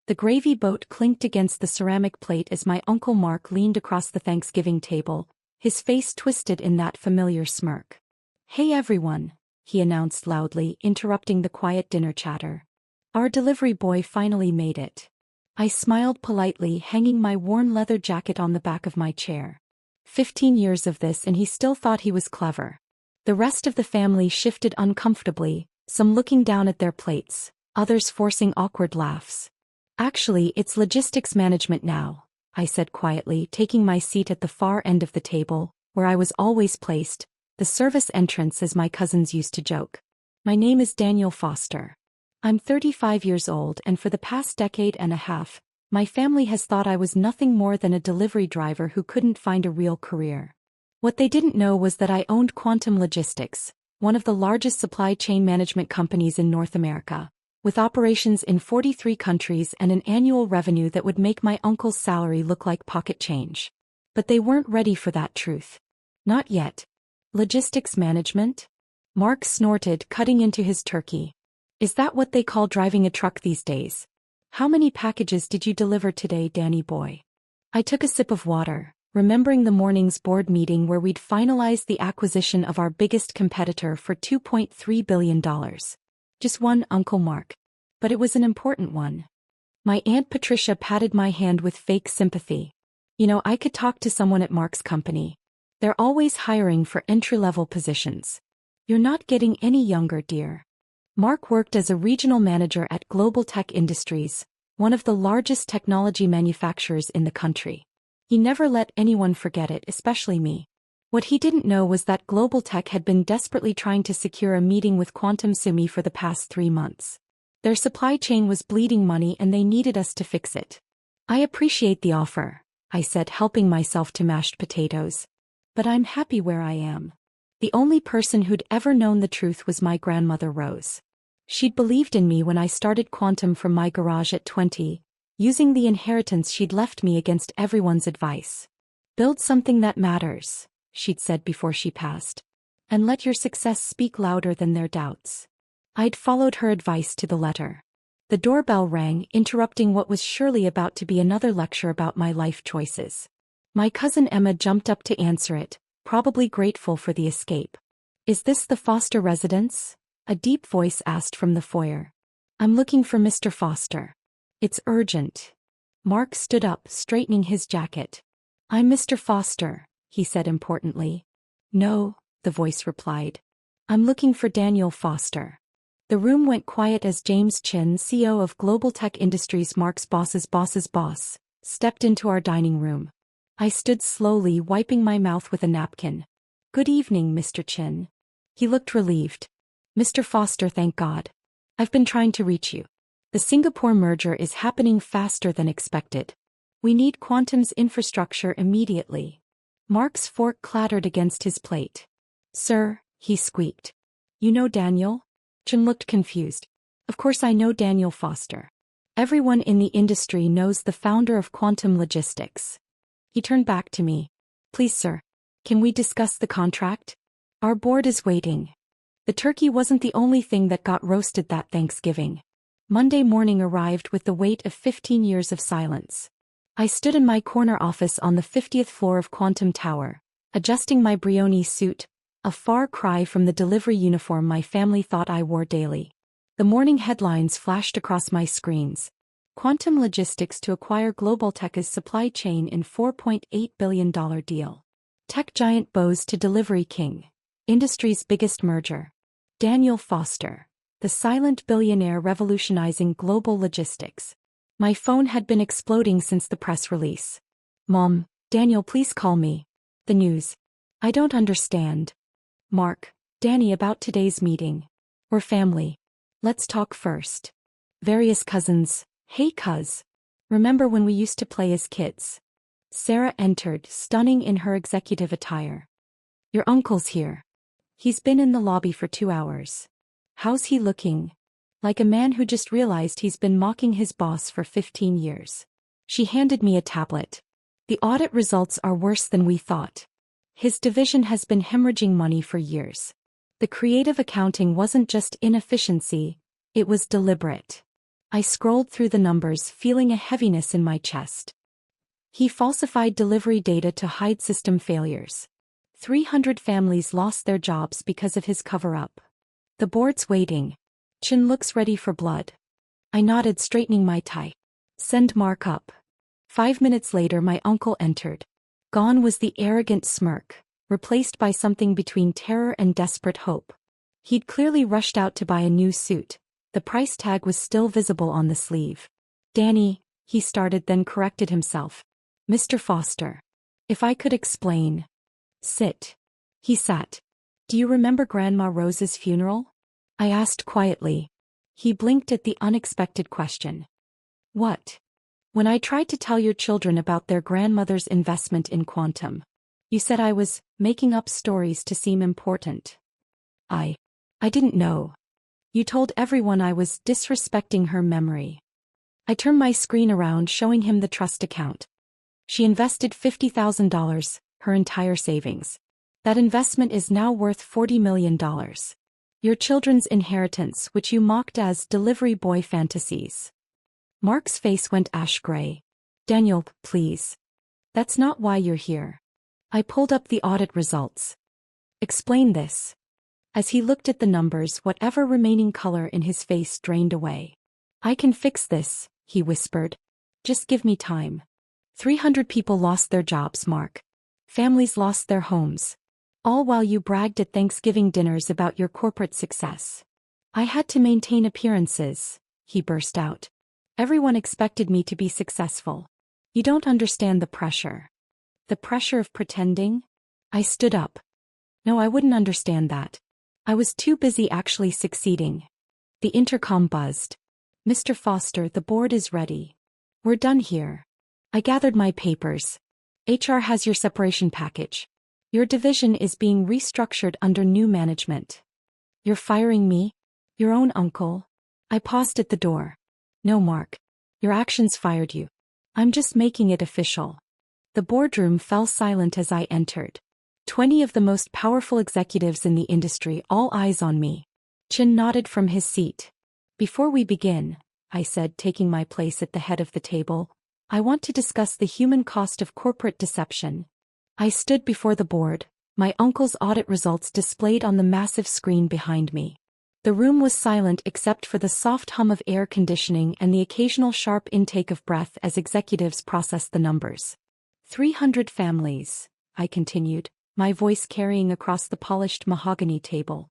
The gravy boat clinked against the ceramic plate as my Uncle Mark leaned across the Thanksgiving table, his face twisted in that familiar smirk. "Hey everyone," he announced loudly, interrupting the quiet dinner chatter. "Our delivery boy finally made it." I smiled politely, hanging my worn leather jacket on the back of my chair. 15 years of this and he still thought he was clever. The rest of the family shifted uncomfortably, some looking down at their plates, others forcing awkward laughs. "Actually, it's logistics management now," I said quietly, taking my seat at the far end of the table, where I was always placed, the service entrance as my cousins used to joke. "My name is Daniel Foster. I'm 35 years old and for the past decade and a half, my family has thought I was nothing more than a delivery driver who couldn't find a real career. What they didn't know was that I owned Quantum Logistics, one of the largest supply chain management companies in North America, with operations in 43 countries and an annual revenue that would make my uncle's salary look like pocket change. But they weren't ready for that truth. Not yet." "Logistics management?" Mark snorted, cutting into his turkey. "Is that what they call driving a truck these days? How many packages did you deliver today, Danny boy?" I took a sip of water, remembering the morning's board meeting where we'd finalized the acquisition of our biggest competitor for $2.3 billion. "Just one, Uncle Mark. But it was an important one." My Aunt Patricia patted my hand with fake sympathy. "You know, I could talk to someone at Mark's company. They're always hiring for entry-level positions." "You're not getting any younger, dear." Mark worked as a regional manager at Global Tech Industries, one of the largest technology manufacturers in the country. He never let anyone forget it, especially me. What he didn't know was that Global Tech had been desperately trying to secure a meeting with Quantum Sumi for the past 3 months. Their supply chain was bleeding money and they needed us to fix it. "I appreciate the offer," I said, helping myself to mashed potatoes. "But I'm happy where I am." The only person who'd ever known the truth was my grandmother Rose. She'd believed in me when I started Quantum from my garage at 20, using the inheritance she'd left me against everyone's advice. "Build something that matters," she'd said before she passed. "And let your success speak louder than their doubts." I'd followed her advice to the letter. The doorbell rang, interrupting what was surely about to be another lecture about my life choices. My cousin Emma jumped up to answer it, probably grateful for the escape. "Is this the Foster residence?" a deep voice asked from the foyer. "I'm looking for Mr. Foster." "It's urgent." Mark stood up, straightening his jacket. "I'm Mr. Foster," he said importantly. "No," the voice replied. "I'm looking for Daniel Foster." The room went quiet as James Chin, CEO of Global Tech Industries, Mark's boss's boss, stepped into our dining room. I stood slowly, wiping my mouth with a napkin. "Good evening, Mr. Chin." He looked relieved. "Mr. Foster, thank God. I've been trying to reach you. The Singapore merger is happening faster than expected. We need Quantum's infrastructure immediately." Mark's fork clattered against his plate. "Sir," he squeaked. "You know Daniel?" Chin looked confused. "Of course I know Daniel Foster. Everyone in the industry knows the founder of Quantum Logistics." He turned back to me. "Please, sir, can we discuss the contract? Our board is waiting." The turkey wasn't the only thing that got roasted that Thanksgiving. Monday morning arrived with the weight of 15 years of silence. I stood in my corner office on the 50th floor of Quantum Tower, adjusting my Brioni suit, a far cry from the delivery uniform my family thought I wore daily. The morning headlines flashed across my screens. Quantum Logistics to acquire Global Tech's supply chain in $4.8 billion deal. Tech giant bows to Delivery King. Industry's biggest merger. Daniel Foster, the silent billionaire revolutionizing global logistics. My phone had been exploding since the press release. "Mom, Daniel, please call me." "The news." "I don't understand." "Mark, Danny, about today's meeting. We're family. Let's talk first." Various cousins. "Hey cuz. Remember when we used to play as kids?" Sarah entered, stunning in her executive attire. "Your uncle's here. He's been in the lobby for 2 hours. How's he looking?" "Like a man who just realized he's been mocking his boss for 15 years. She handed me a tablet. "The audit results are worse than we thought. His division has been hemorrhaging money for years. The creative accounting wasn't just inefficiency, it was deliberate." I scrolled through the numbers, feeling a heaviness in my chest. He falsified delivery data to hide system failures. 300 families lost their jobs because of his cover-up. The board's waiting. Chin looks ready for blood. I nodded, straightening my tie. Send Mark up. 5 minutes later, my uncle entered. Gone was the arrogant smirk, replaced by something between terror and desperate hope. He'd clearly rushed out to buy a new suit. The price tag was still visible on the sleeve. Danny, he started, then corrected himself. Mr. Foster. If I could explain. Sit. He sat. Do you remember Grandma Rose's funeral? I asked quietly. He blinked at the unexpected question. What? When I tried to tell your children about their grandmother's investment in Quantum, you said I was making up stories to seem important. I didn't know. You told everyone I was disrespecting her memory. I turned my screen around, showing him the trust account. She invested $50,000, her entire savings. That investment is now worth $40 million. Your children's inheritance, which you mocked as delivery boy fantasies. Mark's face went ash gray. Daniel, please. That's not why you're here. I pulled up the audit results. Explain this. As he looked at the numbers, whatever remaining color in his face drained away. I can fix this, he whispered. Just give me time. 300 people lost their jobs, Mark. Families lost their homes. All while you bragged at Thanksgiving dinners about your corporate success. I had to maintain appearances, he burst out. Everyone expected me to be successful. You don't understand the pressure. The pressure of pretending? I stood up. No, I wouldn't understand that. I was too busy actually succeeding. The intercom buzzed. Mr. Foster, the board is ready. We're done here. I gathered my papers. HR has your separation package. Your division is being restructured under new management. You're firing me? Your own uncle? I paused at the door. No, Mark. Your actions fired you. I'm just making it official. The boardroom fell silent as I entered. 20 of the most powerful executives in the industry, all eyes on me. Chin nodded from his seat. Before we begin, I said, taking my place at the head of the table, I want to discuss the human cost of corporate deception. I stood before the board, my uncle's audit results displayed on the massive screen behind me. The room was silent except for the soft hum of air conditioning and the occasional sharp intake of breath as executives processed the numbers. 300 families, I continued, my voice carrying across the polished mahogany table.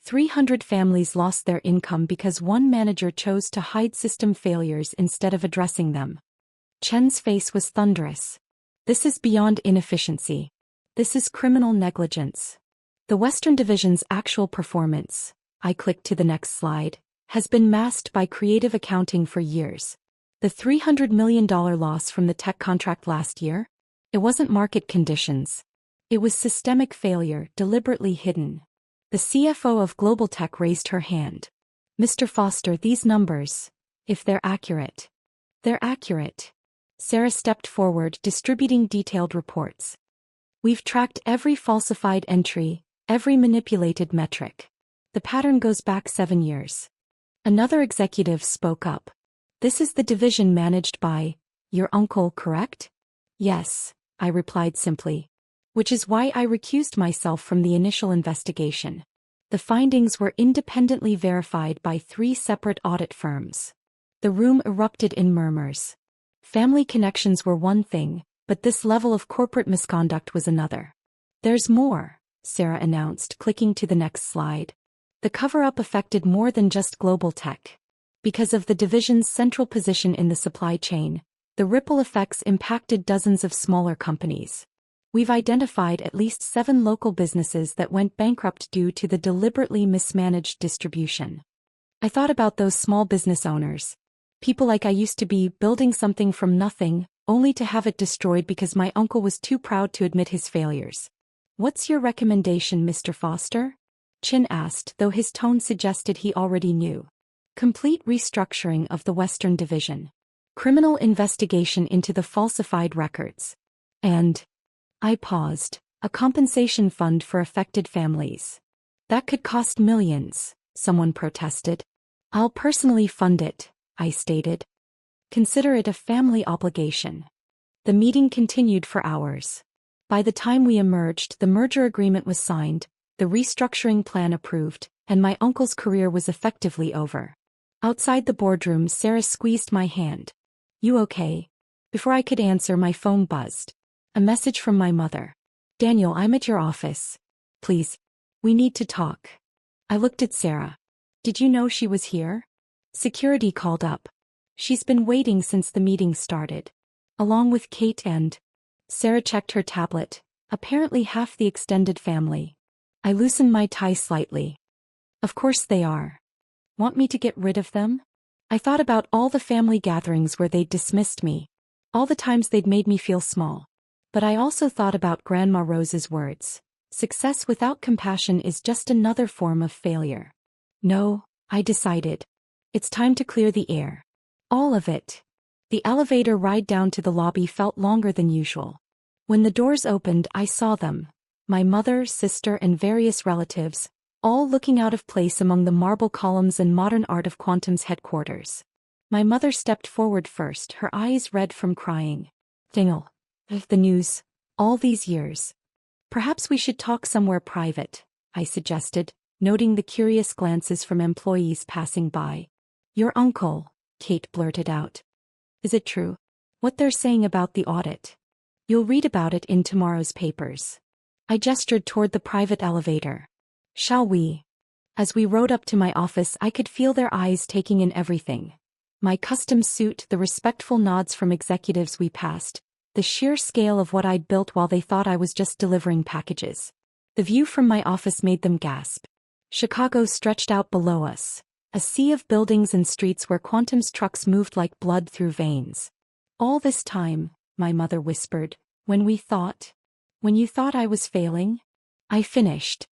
300 families lost their income because one manager chose to hide system failures instead of addressing them. Chen's face was thunderous. This is beyond inefficiency. This is criminal negligence. The Western Division's actual performance, I clicked to the next slide, has been masked by creative accounting for years. The $300 million loss from the tech contract last year? It wasn't market conditions. It was systemic failure, deliberately hidden. The CFO of Global Tech raised her hand. Mr. Foster, these numbers, if they're accurate. They're accurate. Sarah stepped forward, distributing detailed reports. We've tracked every falsified entry, every manipulated metric. The pattern goes back 7 years. Another executive spoke up. This is the division managed by your uncle, correct? Yes, I replied simply. Which is why I recused myself from the initial investigation. The findings were independently verified by 3 separate audit firms. The room erupted in murmurs. Family connections were one thing, but this level of corporate misconduct was another. There's more, Sarah announced, clicking to the next slide. The cover-up affected more than just Global Tech. Because of the division's central position in the supply chain, the ripple effects impacted dozens of smaller companies. We've identified at least 7 local businesses that went bankrupt due to the deliberately mismanaged distribution. I thought about those small business owners. People like I used to be, building something from nothing, only to have it destroyed because my uncle was too proud to admit his failures. What's your recommendation, Mr. Foster? Chin asked, though his tone suggested he already knew. Complete restructuring of the Western Division. Criminal investigation into the falsified records. And I paused. A compensation fund for affected families. That could cost millions, someone protested. I'll personally fund it, I stated. Consider it a family obligation. The meeting continued for hours. By the time we emerged, the merger agreement was signed, the restructuring plan approved, and my uncle's career was effectively over. Outside the boardroom, Sarah squeezed my hand. "You okay?" Before I could answer, my phone buzzed. A message from my mother. "Daniel, I'm at your office. Please. We need to talk." I looked at Sarah. "Did you know she was here?" "Security called up. She's been waiting since the meeting started. Along with Kate and..." Sarah checked her tablet. "Apparently half the extended family." I loosened my tie slightly. "Of course they are. Want me to get rid of them?" I thought about all the family gatherings where they'd dismissed me. All the times they'd made me feel small. But I also thought about Grandma Rose's words. Success without compassion is just another form of failure. No, I decided. It's time to clear the air. All of it. The elevator ride down to the lobby felt longer than usual. When the doors opened, I saw them. My mother, sister, and various relatives, all looking out of place among the marble columns and modern art of Quantum's headquarters. My mother stepped forward first, her eyes red from crying. "Daniel, the news, all these years. Perhaps we should talk somewhere private," I suggested, noting the curious glances from employees passing by. "Your uncle," Kate blurted out. "Is it true? What they're saying about the audit? You'll read about it in tomorrow's papers." I gestured toward the private elevator. "Shall we?" As we rode up to my office, I could feel their eyes taking in everything. My custom suit, the respectful nods from executives we passed, the sheer scale of what I'd built while they thought I was just delivering packages. The view from my office made them gasp. Chicago stretched out below us. A sea of buildings and streets where Quantum's trucks moved like blood through veins. "All this time," my mother whispered, when you thought I was failing?" I finished.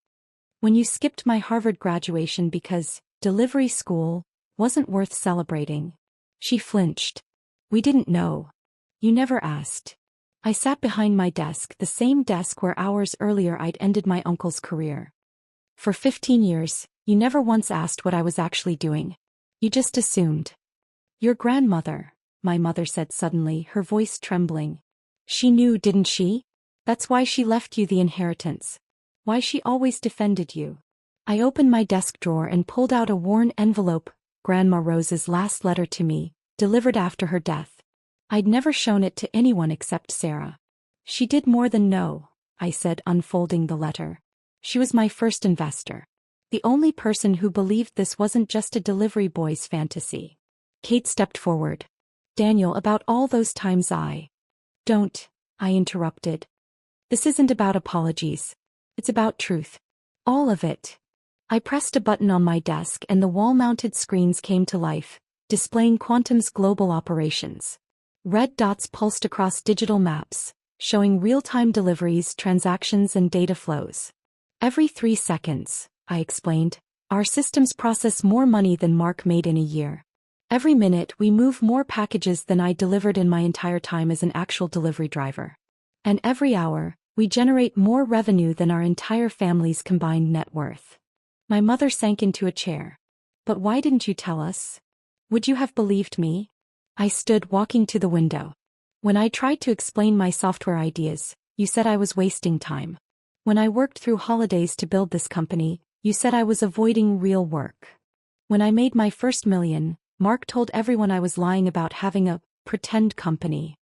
"When you skipped my Harvard graduation because delivery school wasn't worth celebrating." She flinched. "We didn't know. You never asked." I sat behind my desk, the same desk where hours earlier I'd ended my uncle's career. "For 15 years, you never once asked what I was actually doing. You just assumed." "Your grandmother," my mother said suddenly, her voice trembling. "She knew, didn't she? That's why she left you the inheritance. Why she always defended you." I opened my desk drawer and pulled out a worn envelope, Grandma Rose's last letter to me, delivered after her death. I'd never shown it to anyone except Sarah. "She did more than know," I said, unfolding the letter. "She was my first investor. The only person who believed this wasn't just a delivery boy's fantasy." Kate stepped forward. "Daniel, about all those times Don't," I interrupted. "This isn't about apologies. It's about truth. All of it." I pressed a button on my desk and the wall-mounted screens came to life, displaying Quantum's global operations. Red dots pulsed across digital maps, showing real-time deliveries, transactions, and data flows. "Every 3 seconds," I explained, "our systems process more money than Mark made in a year. Every minute we move more packages than I delivered in my entire time as an actual delivery driver. And every hour, we generate more revenue than our entire family's combined net worth." My mother sank into a chair. "But why didn't you tell us? Would you have believed me?" I stood, walking to the window. "When I tried to explain my software ideas, you said I was wasting time. When I worked through holidays to build this company, you said I was avoiding real work. When I made my first million, Mark told everyone I was lying about having a pretend company."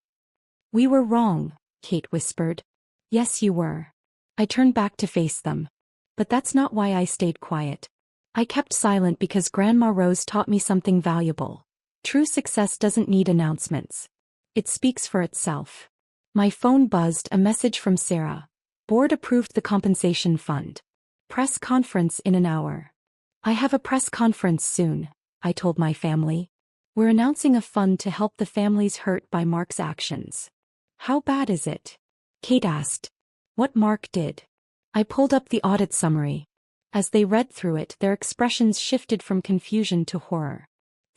"We were wrong," Kate whispered. "Yes, you were." I turned back to face them. But that's not why I stayed quiet. I kept silent because Grandma Rose taught me something valuable. True success doesn't need announcements. It speaks for itself. My phone buzzed, a message from Sarah. "Board approved the compensation fund. Press conference in an hour." "I have a press conference soon," I told my family. "We're announcing a fund to help the families hurt by Mark's actions." "How bad is it?" Kate asked. "What Mark did?" I pulled up the audit summary. As they read through it, their expressions shifted from confusion to horror.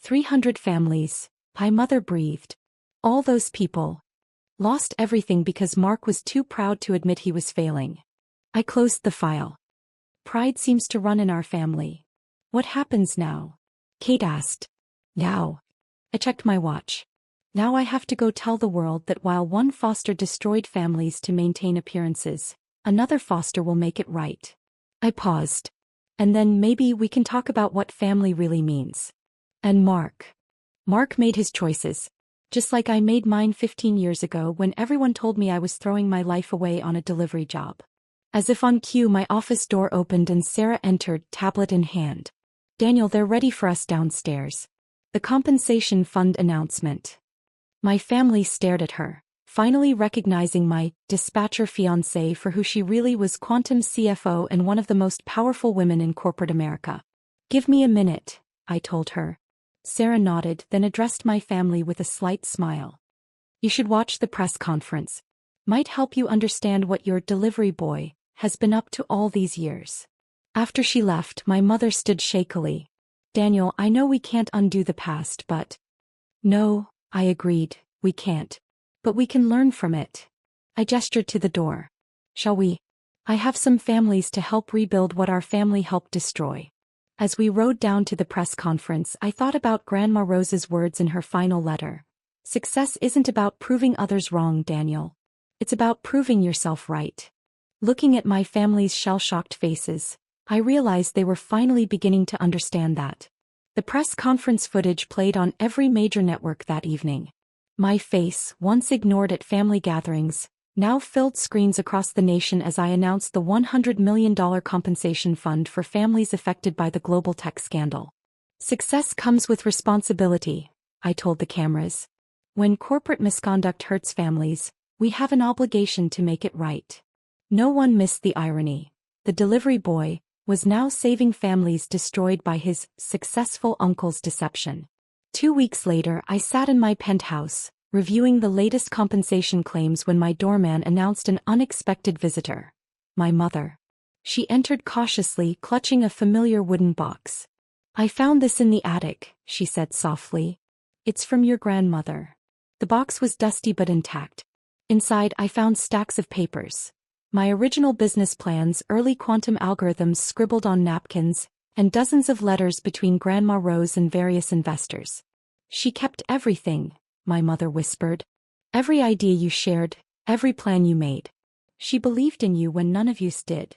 300 families, my mother breathed. All those people lost everything because Mark was too proud to admit he was failing. I closed the file. "Pride seems to run in our family. What happens now?" Kate asked. "Now. I checked my watch. Now I have to go tell the world that while one foster destroyed families to maintain appearances, another foster will make it right. I paused. And then maybe we can talk about what family really means. And Mark. Mark made his choices. Just like I made mine 15 years ago when everyone told me I was throwing my life away on a delivery job. As if on cue, my office door opened and Sarah entered, tablet in hand. Daniel, they're ready for us downstairs. The compensation fund announcement. My family stared at her, finally recognizing my dispatcher fiancée for who she really was: Quantum CFO and one of the most powerful women in corporate America. Give me a minute, I told her. Sarah nodded, then addressed my family with a slight smile. You should watch the press conference. Might help you understand what your delivery boy has been up to all these years. After she left, my mother stood shakily. Daniel, I know we can't undo the past, but... No, I agreed, we can't. But we can learn from it. I gestured to the door. Shall we? I have some families to help rebuild what our family helped destroy. As we rode down to the press conference, I thought about Grandma Rose's words in her final letter. Success isn't about proving others wrong, Daniel. It's about proving yourself right. Looking at my family's shell-shocked faces, I realized they were finally beginning to understand that. The press conference footage played on every major network that evening. My face, once ignored at family gatherings, now filled screens across the nation as I announced the $100 million compensation fund for families affected by the global tech scandal. Success comes with responsibility, I told the cameras. When corporate misconduct hurts families, we have an obligation to make it right. No one missed the irony. The delivery boy was now saving families destroyed by his successful uncle's deception. 2 weeks later, I sat in my penthouse, reviewing the latest compensation claims when my doorman announced an unexpected visitor. My mother. She entered cautiously, clutching a familiar wooden box. I found this in the attic, she said softly. It's from your grandmother. The box was dusty but intact. Inside, I found stacks of papers. My original business plans, early quantum algorithms scribbled on napkins, and dozens of letters between Grandma Rose and various investors. She kept everything, my mother whispered. Every idea you shared, every plan you made. She believed in you when none of you did.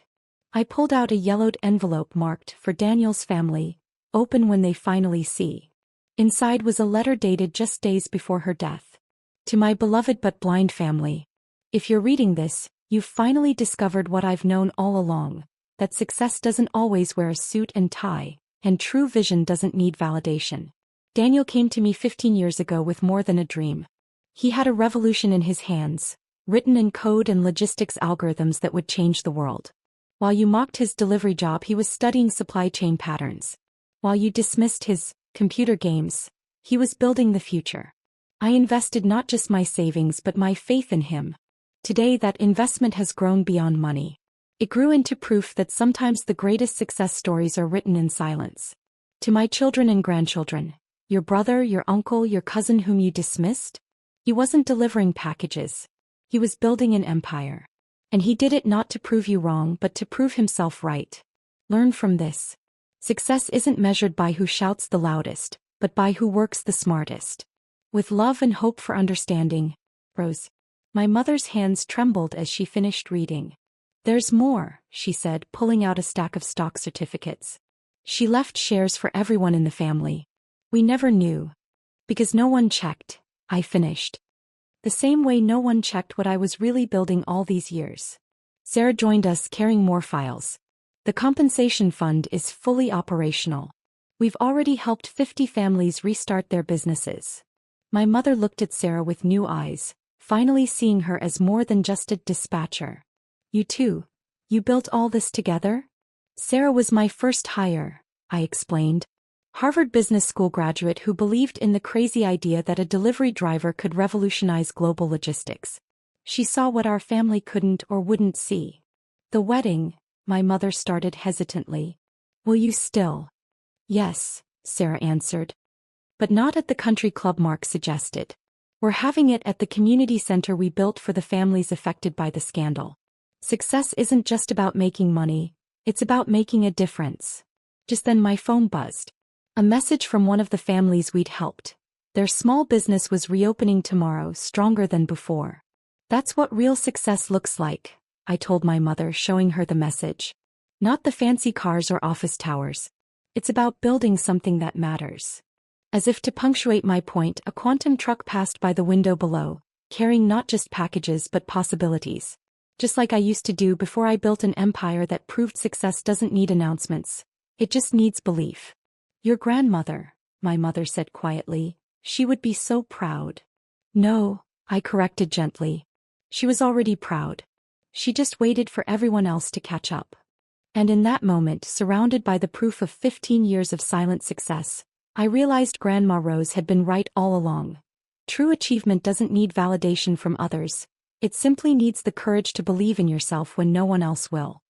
I pulled out a yellowed envelope marked for Daniel's family, open when they finally see. Inside was a letter dated just days before her death. To my beloved but blind family. If you're reading this, you've finally discovered what I've known all along, that success doesn't always wear a suit and tie, and true vision doesn't need validation. Daniel came to me 15 years ago with more than a dream. He had a revolution in his hands, written in code and logistics algorithms that would change the world. While you mocked his delivery job, he was studying supply chain patterns. While you dismissed his computer games, he was building the future. I invested not just my savings but my faith in him. Today that investment has grown beyond money. It grew into proof that sometimes the greatest success stories are written in silence. To my children and grandchildren, your brother, your uncle, your cousin whom you dismissed, he wasn't delivering packages. He was building an empire. And he did it not to prove you wrong but to prove himself right. Learn from this. Success isn't measured by who shouts the loudest, but by who works the smartest. With love and hope for understanding, Rose. My mother's hands trembled as she finished reading. There's more, she said, pulling out a stack of stock certificates. She left shares for everyone in the family. We never knew. Because no one checked, I finished. The same way no one checked what I was really building all these years. Sarah joined us carrying more files. The compensation fund is fully operational. We've already helped 50 families restart their businesses. My mother looked at Sarah with new eyes, finally seeing her as more than just a dispatcher. You too. You built all this together? Sarah was my first hire, I explained. Harvard Business School graduate who believed in the crazy idea that a delivery driver could revolutionize global logistics. She saw what our family couldn't or wouldn't see. The wedding, my mother started hesitantly. Will you still? Yes, Sarah answered. But not at the country club Mark suggested. We're having it at the community center we built for the families affected by the scandal. Success isn't just about making money, it's about making a difference. Just then my phone buzzed. A message from one of the families we'd helped. Their small business was reopening tomorrow, stronger than before. That's what real success looks like, I told my mother, showing her the message. Not the fancy cars or office towers. It's about building something that matters. As if to punctuate my point, a quantum truck passed by the window below, carrying not just packages but possibilities. Just like I used to do before I built an empire that proved success doesn't need announcements. It just needs belief. Your grandmother, my mother said quietly, she would be so proud. No, I corrected gently. She was already proud. She just waited for everyone else to catch up. And in that moment, surrounded by the proof of 15 years of silent success, I realized Grandma Rose had been right all along. True achievement doesn't need validation from others. It simply needs the courage to believe in yourself when no one else will.